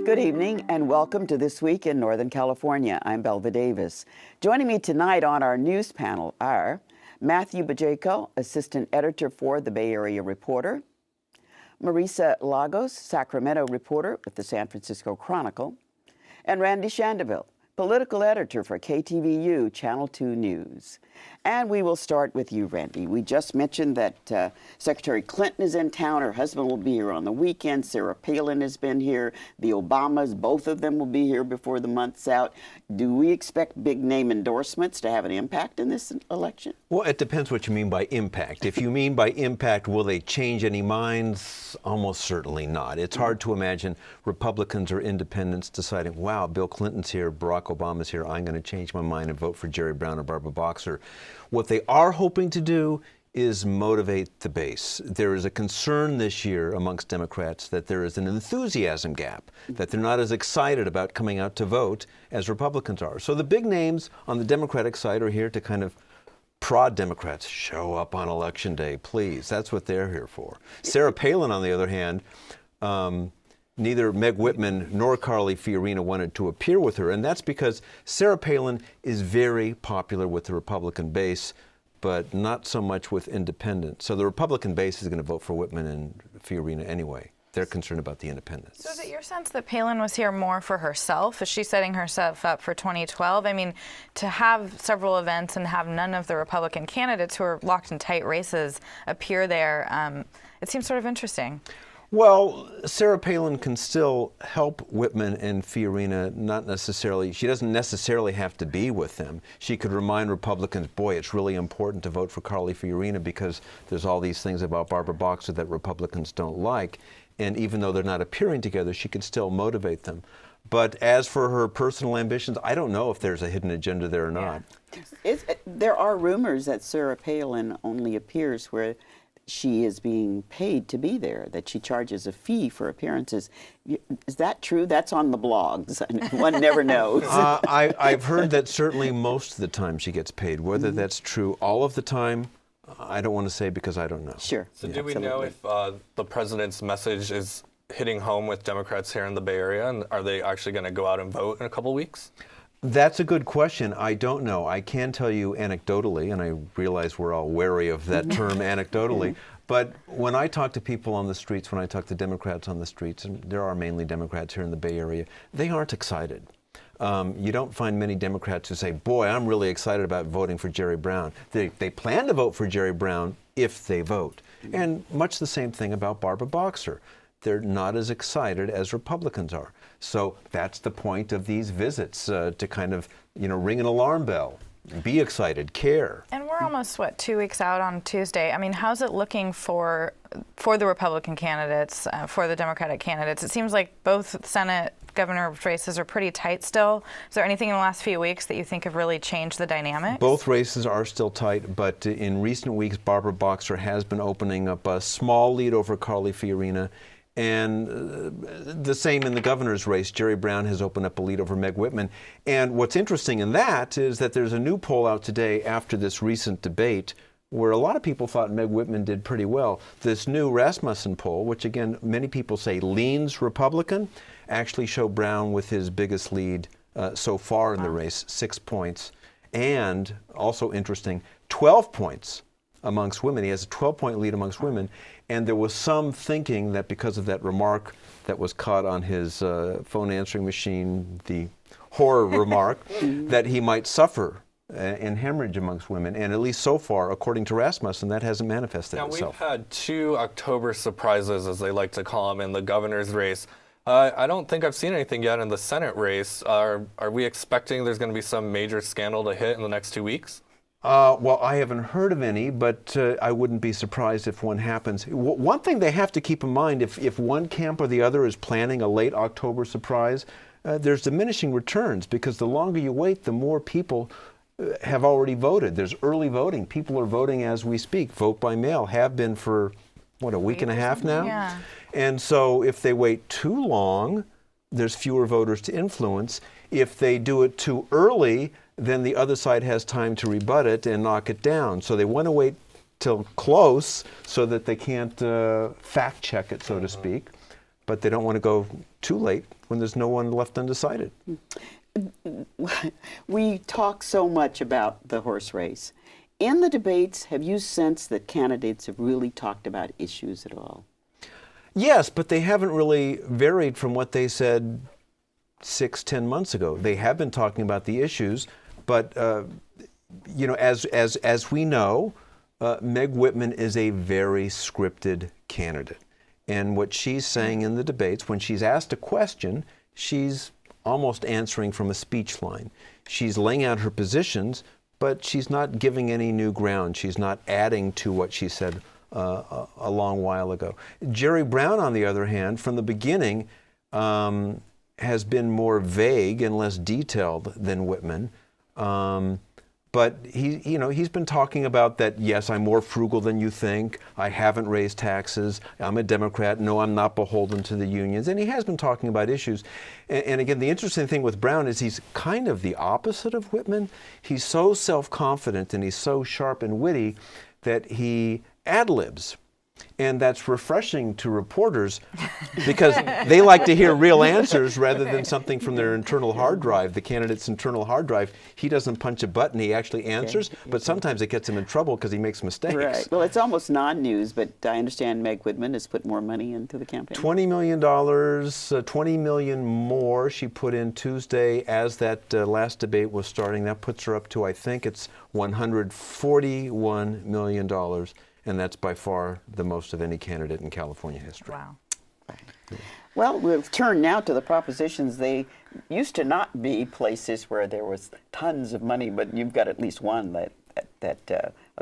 Good evening and welcome to This Week in Northern California. I'm Belva Davis. Joining me tonight on our news panel are Matthew Bajko, Assistant Editor for the Bay Area Reporter, Marisa Lagos, Sacramento reporter with the San Francisco Chronicle, and Randy Shandobil, Political Editor for KTVU Channel 2 News. And we will start with you, Randy. We just mentioned that Secretary Clinton is in town. Her husband will be here on the weekend. Sarah Palin has been here. The Obamas, both of them will be here before the month's out. Do we expect big name endorsements to have an impact in this election? Well, it depends what you mean by impact. If you mean by impact, will they change any minds? Almost certainly not. It's hard to imagine Republicans or independents deciding, wow, Bill Clinton's here, Barack Obama's here, I'm going to change my mind and vote for Jerry Brown or Barbara Boxer. What they are hoping to do is motivate the base. There is a concern this year amongst Democrats that there is an enthusiasm gap, that they're not as excited about coming out to vote as Republicans are. So the big names on the Democratic side are here to kind of prod Democrats, show up on Election Day, please. That's what they're here for. Sarah Palin, on the other hand, neither Meg Whitman nor Carly Fiorina wanted to appear with her, and that's because Sarah Palin is very popular with the Republican base, but not so much with independents. So the Republican base is going to vote for Whitman and Fiorina anyway. They're concerned about the independents. So is it your sense that Palin was here more for herself? Is she setting herself up for 2012? I mean, to have several events and have none of the Republican candidates who are locked in tight races appear there, it seems sort of interesting. Well, Sarah Palin can still help Whitman and Fiorina, she doesn't necessarily have to be with them. She could remind Republicans, boy, it's really important to vote for Carly Fiorina because there's all these things about Barbara Boxer that Republicans don't like. And even though they're not appearing together, she could still motivate them. But as for her personal ambitions, I don't know if there's a hidden agenda there or not. There are rumors that Sarah Palin only appears where she is being paid to be there, that she charges a fee for appearances. Is that true? That's on the blogs. One never knows. I've heard that certainly most of the time she gets paid. Whether that's true all of the time, I don't want to say because I don't know. Sure. So do we know if the president's message is hitting home with Democrats here in the Bay Area, and are they actually going to go out and vote in a couple weeks? That's a good question. I don't know. I can tell you anecdotally, and I realize we're all wary of that term anecdotally, but when I talk to people on the streets, when I talk to Democrats on the streets, and there are mainly Democrats here in the Bay Area, they aren't excited. You don't find many Democrats who say, boy, I'm really excited about voting for Jerry Brown. They plan to vote for Jerry Brown if they vote. And much the same thing about Barbara Boxer. They're not as excited as Republicans are. So that's the point of these visits, to kind of, ring an alarm bell, be excited, care. And we're almost, 2 weeks out on Tuesday. I mean, how's it looking for the Republican candidates, for the Democratic candidates? It seems like both Senate governor races are pretty tight still. Is there anything in the last few weeks that you think have really changed the dynamic? Both races are still tight, but in recent weeks, Barbara Boxer has been opening up a small lead over Carly Fiorina. And the same in the governor's race. Jerry Brown has opened up a lead over Meg Whitman. And what's interesting in that is that there's a new poll out today after this recent debate where a lot of people thought Meg Whitman did pretty well. This new Rasmussen poll, which again, many people say leans Republican, actually show Brown with his biggest lead so far in the race, 6 points. And also interesting, 12 points amongst women. He has a 12-point lead amongst women. And there was some thinking that because of that remark that was caught on his phone answering machine, the horror remark, that he might suffer an hemorrhage amongst women. And at least so far, according to Rasmussen, that hasn't manifested itself. We've had 2 October surprises, as they like to call them, in the governor's race. I don't think I've seen anything yet in the Senate race. Are we expecting there's going to be some major scandal to hit in the next 2 weeks? Well, I haven't heard of any, but I wouldn't be surprised if one happens. One thing they have to keep in mind, if one camp or the other is planning a late October surprise, there's diminishing returns because the longer you wait, the more people have already voted. There's early voting. People are voting as we speak. Vote by mail have been for, a week and a half now? Yeah. And so if they wait too long, there's fewer voters to influence. If they do it too early, then the other side has time to rebut it and knock it down. So they want to wait till close so that they can't fact check it, so to speak. but they don't want to go too late when there's no one left undecided. We talk so much about the horse race. In the debates, have you sensed that candidates have really talked about issues at all? Yes, but they haven't really varied from what they said 6-10 months ago. They have been talking about the issues, but as we know, Meg Whitman is a very scripted candidate. And what she's saying in the debates, when she's asked a question, she's almost answering from a speech line. She's laying out her positions, but she's not giving any new ground. She's not adding to what she said a long while ago. Jerry Brown, on the other hand, from the beginning, has been more vague and less detailed than Whitman. But he's been talking about that, yes, I'm more frugal than you think. I haven't raised taxes. I'm a Democrat. No, I'm not beholden to the unions. And he has been talking about issues. And again, the interesting thing with Brown is he's kind of the opposite of Whitman. He's so self-confident and he's so sharp and witty that he ad-libs. And that's refreshing to reporters because they like to hear real answers rather than something from their internal hard drive, the candidate's internal hard drive. He doesn't punch a button, he actually answers, but sometimes it gets him in trouble because he makes mistakes. Right. Well, it's almost non-news, but I understand Meg Whitman has put more money into the campaign. $20 million, $20 million more she put in Tuesday as that last debate was starting. That puts her up to, I think it's $141 million. And that's by far the most of any candidate in California history. Wow. Well, we've turned now to the propositions. They used to not be places where there was tons of money, but you've got at least one that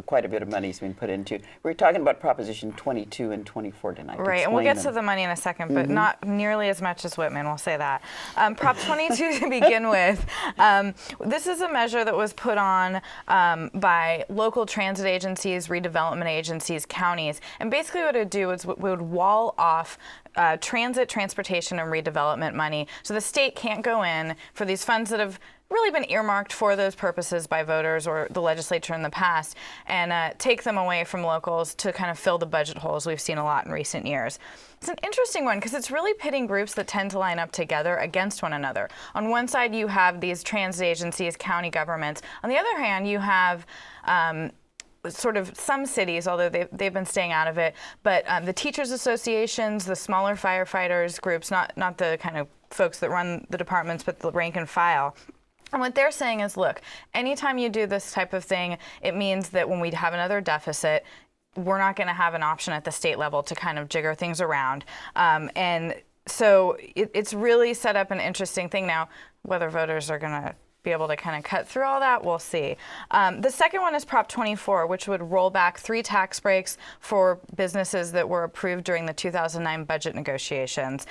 quite a bit of money has been put into. We're talking about Proposition 22 and 24 tonight. Right, and we'll get to the money in a second, but not nearly as much as Whitman, we'll say that. Prop 22 to begin with, this is a measure that was put on by local transit agencies, redevelopment agencies, counties, and basically what it would do is we would wall off transit, transportation, and redevelopment money. So the state can't go in for these funds that have really been earmarked for those purposes by voters or the legislature in the past and take them away from locals to kind of fill the budget holes we've seen a lot in recent years. It's an interesting one because it's really pitting groups that tend to line up together against one another. On one side, you have these transit agencies, county governments. On the other hand, you have sort of some cities, although they've been staying out of it, but the teachers associations, the smaller firefighters groups, not the kind of folks that run the departments, but the rank and file. And what they're saying is, look, anytime you do this type of thing, it means that when we have another deficit, we're not going to have an option at the state level to kind of jigger things around. And so it's really set up an interesting thing now. Whether voters are going to be able to kind of cut through all that, we'll see. The second one is Prop 24, which would roll back 3 tax breaks for businesses that were approved during the 2009 budget negotiations.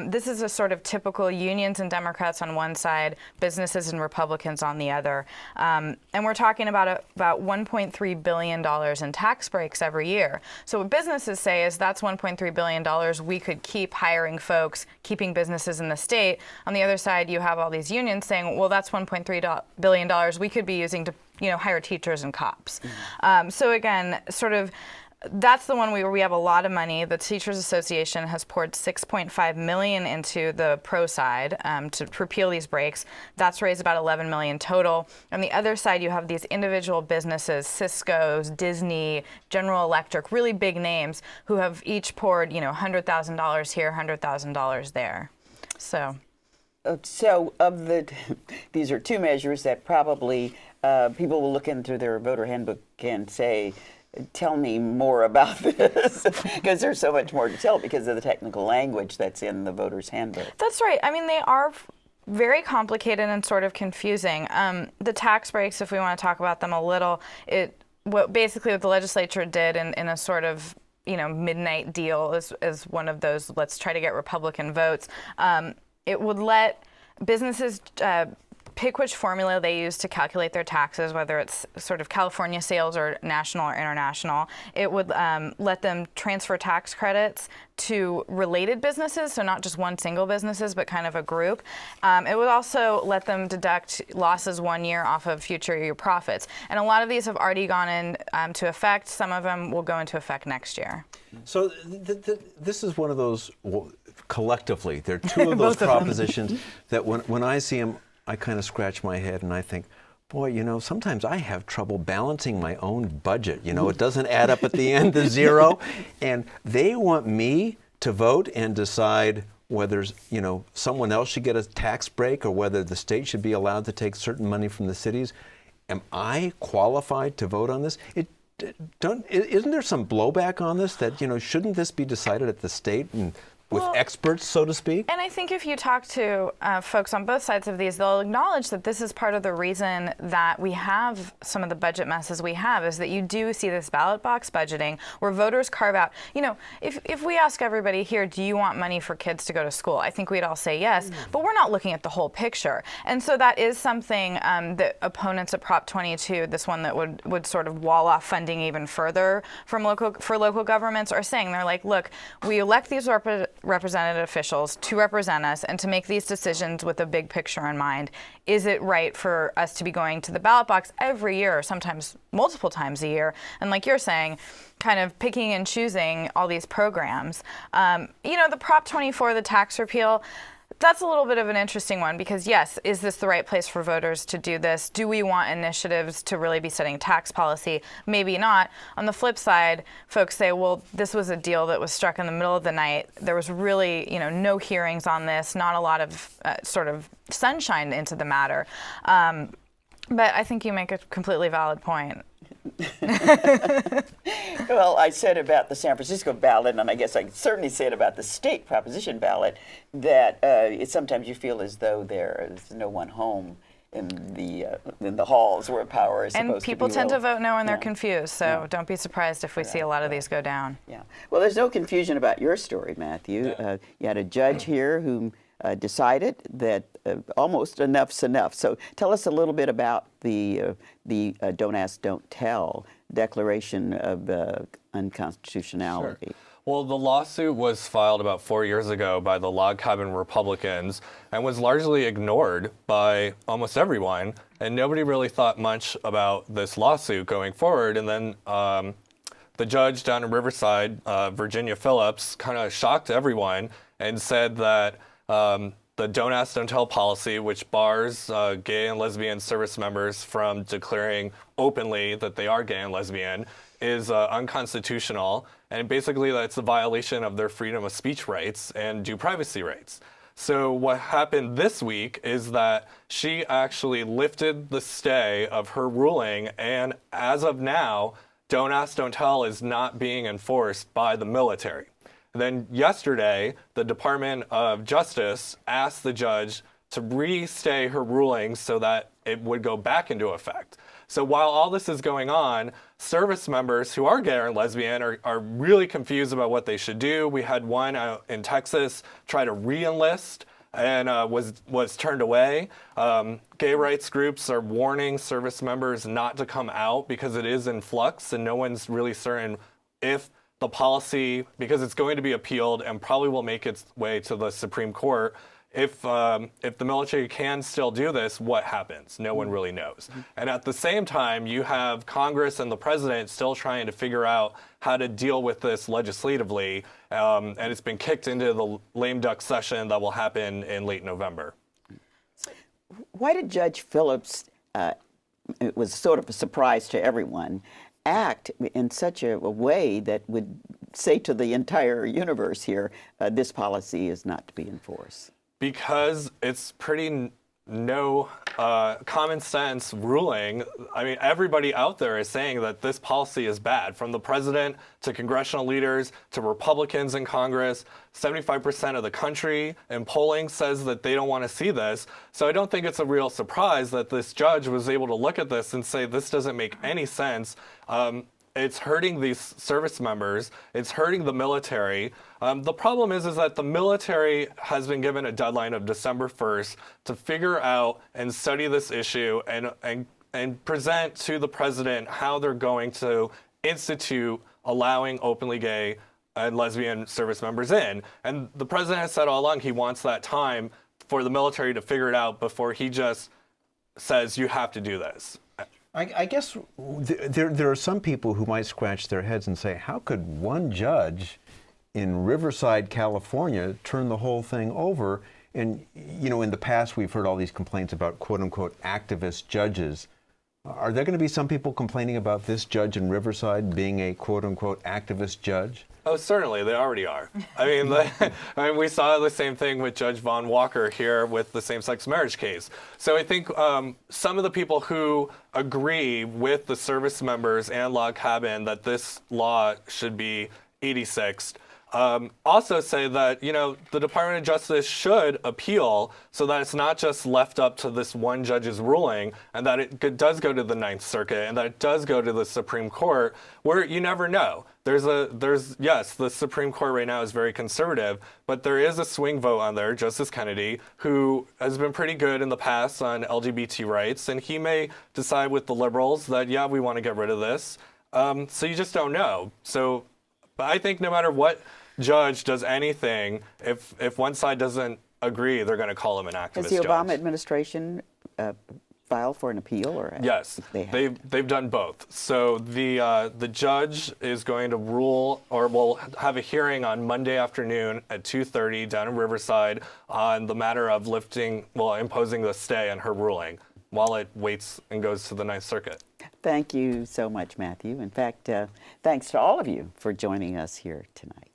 This is a sort of typical unions and Democrats on one side, businesses and Republicans on the other. And we're talking about $1.3 billion in tax breaks every year. So what businesses say is that's $1.3 billion we could keep hiring folks, keeping businesses in the state. On the other side, you have all these unions saying, well, that's $1.3 billion we could be using to hire teachers and cops. So again, sort of that's the one where we have a lot of money. The Teachers Association has poured $6.5 million into the pro side to repeal these breaks. That's raised about $11 million total. On the other side, you have these individual businesses, Cisco's, Disney, General Electric, really big names who have each poured, $100,000 here, $100,000 there. So these are 2 measures that probably people will look into their voter handbook and say, tell me more about this, because there's so much more to tell because of the technical language that's in the voter's handbook. That's right. I mean, they are very complicated and sort of confusing. The tax breaks, if we want to talk about them a little, what the legislature did in a sort of midnight deal is one of those, let's try to get Republican votes. It would let businesses pick which formula they use to calculate their taxes, whether it's sort of California sales or national or international. It would let them transfer tax credits to related businesses, so not just one single businesses, but kind of a group. It would also let them deduct losses 1 year off of future year profits. And a lot of these have already gone into effect. Some of them will go into effect next year. So this is one of those collectively, they're two of those propositions that when I see them, I kind of scratch my head and I think, boy, you know, sometimes I have trouble balancing my own budget. You know, it doesn't add up at the end to zero. And they want me to vote and decide whether, you know, someone else should get a tax break or whether the state should be allowed to take certain money from the cities. Am I qualified to vote on this? Isn't there some blowback on this that, you know, shouldn't this be decided at the state and with experts, so to speak? And I think if you talk to folks on both sides of these, they'll acknowledge that this is part of the reason that we have some of the budget messes we have, is that you do see this ballot box budgeting where voters carve out, you know, if we ask everybody here, do you want money for kids to go to school? I think we'd all say yes, but we're not looking at the whole picture. And so that is something that opponents of Prop 22, this one that would sort of wall off funding even further from local governments, are saying. They're like, look, we elect these representative officials to represent us and to make these decisions with a big picture in mind. Is it right for us to be going to the ballot box every year, or sometimes multiple times a year, and like you're saying, kind of picking and choosing all these programs? You know, the Prop 24, the tax repeal, that's a little bit of an interesting one, because yes, is this the right place for voters to do this? Do we want initiatives to really be setting tax policy? Maybe not. On the flip side, folks say, well, this was a deal that was struck in the middle of the night. There was really, you know, no hearings on this, not a lot of sort of sunshine into the matter. But I think you make a completely valid point. Well, I said about the San Francisco ballot, and I guess I certainly say it about the state proposition ballot, that sometimes you feel as though there is no one home in the halls where power is supposed to be. And people tend to vote no when they're confused, so don't be surprised if we see a lot of these go down. Yeah. Well, there's no confusion about your story, Matthew. You had a judge here who decided that almost enough's enough. So tell us a little bit about the Don't Ask, Don't Tell declaration of unconstitutionality. Sure. Well, the lawsuit was filed about 4 years ago by the Log Cabin Republicans and was largely ignored by almost everyone, and nobody really thought much about this lawsuit going forward. And then the judge down in Riverside, Virginia Phillips, kind of shocked everyone and said that the Don't Ask, Don't Tell policy, which bars gay and lesbian service members from declaring openly that they are gay and lesbian, is unconstitutional. And basically, that's a violation of their freedom of speech rights and due privacy rights. So what happened this week is that she actually lifted the stay of her ruling, and as of now, Don't Ask, Don't Tell is not being enforced by the military. Then yesterday, the Department of Justice asked the judge to re-stay her ruling so that it would go back into effect. So while all this is going on, service members who are gay and lesbian are really confused about what they should do. We had one out in Texas try to re-enlist and was turned away. Gay rights groups are warning service members not to come out because it is in flux, and no one's really certain if the policy, because it's going to be appealed and probably will make its way to the Supreme Court, if the military can still do this, what happens? No one really knows. And at the same time, you have Congress and the president still trying to figure out how to deal with this legislatively, and it's been kicked into the lame duck session that will happen in late November. Why did Judge Phillips, it was sort of a surprise to everyone, act in such a way that would say to the entire universe here, this policy is not to be enforced? Because it's pretty no common sense ruling. I mean, everybody out there is saying that this policy is bad, from the president to congressional leaders to Republicans in Congress. 75% of the country in polling says that they don't want to see this. So I don't think it's a real surprise that this judge was able to look at this and say, this doesn't make any sense. It's hurting these service members. It's hurting the military. The problem is that the military has been given a deadline of December 1st to figure out and study this issue and present to the president how they're going to institute allowing openly gay and lesbian service members in. And the president has said all along he wants that time for the military to figure it out before he just says, you have to do this. I guess there are some people who might scratch their heads and say, how could one judge in Riverside, California, turned the whole thing over. And, you know, in the past, we've heard all these complaints about quote-unquote activist judges. Are there going to be some people complaining about this judge in Riverside being a quote-unquote activist judge? Oh, certainly. They already are. I mean, we saw the same thing with Judge Vaughn Walker here with the same-sex marriage case. So I think some of the people who agree with the service members and Log Cabin that this law should be 86th also say that, you know, the Department of Justice should appeal so that it's not just left up to this one judge's ruling, and that it does go to the Ninth Circuit, and that it does go to the Supreme Court, where you never know. Yes, the Supreme Court right now is very conservative, but there is a swing vote on there, Justice Kennedy, who has been pretty good in the past on LGBT rights, and he may decide with the liberals that, yeah, we want to get rid of this. So you just don't know. So, but I think no matter what judge does anything, if one side doesn't agree, they're going to call him an activist Has the judge. Obama administration filed for an appeal, or yes, they've done both. So the judge is going to rule, or will have a hearing on Monday afternoon at 2:30 down in Riverside on the matter of imposing the stay on her ruling while it waits and goes to the Ninth Circuit. Thank you so much, Matthew. In fact, thanks to all of you for joining us here tonight.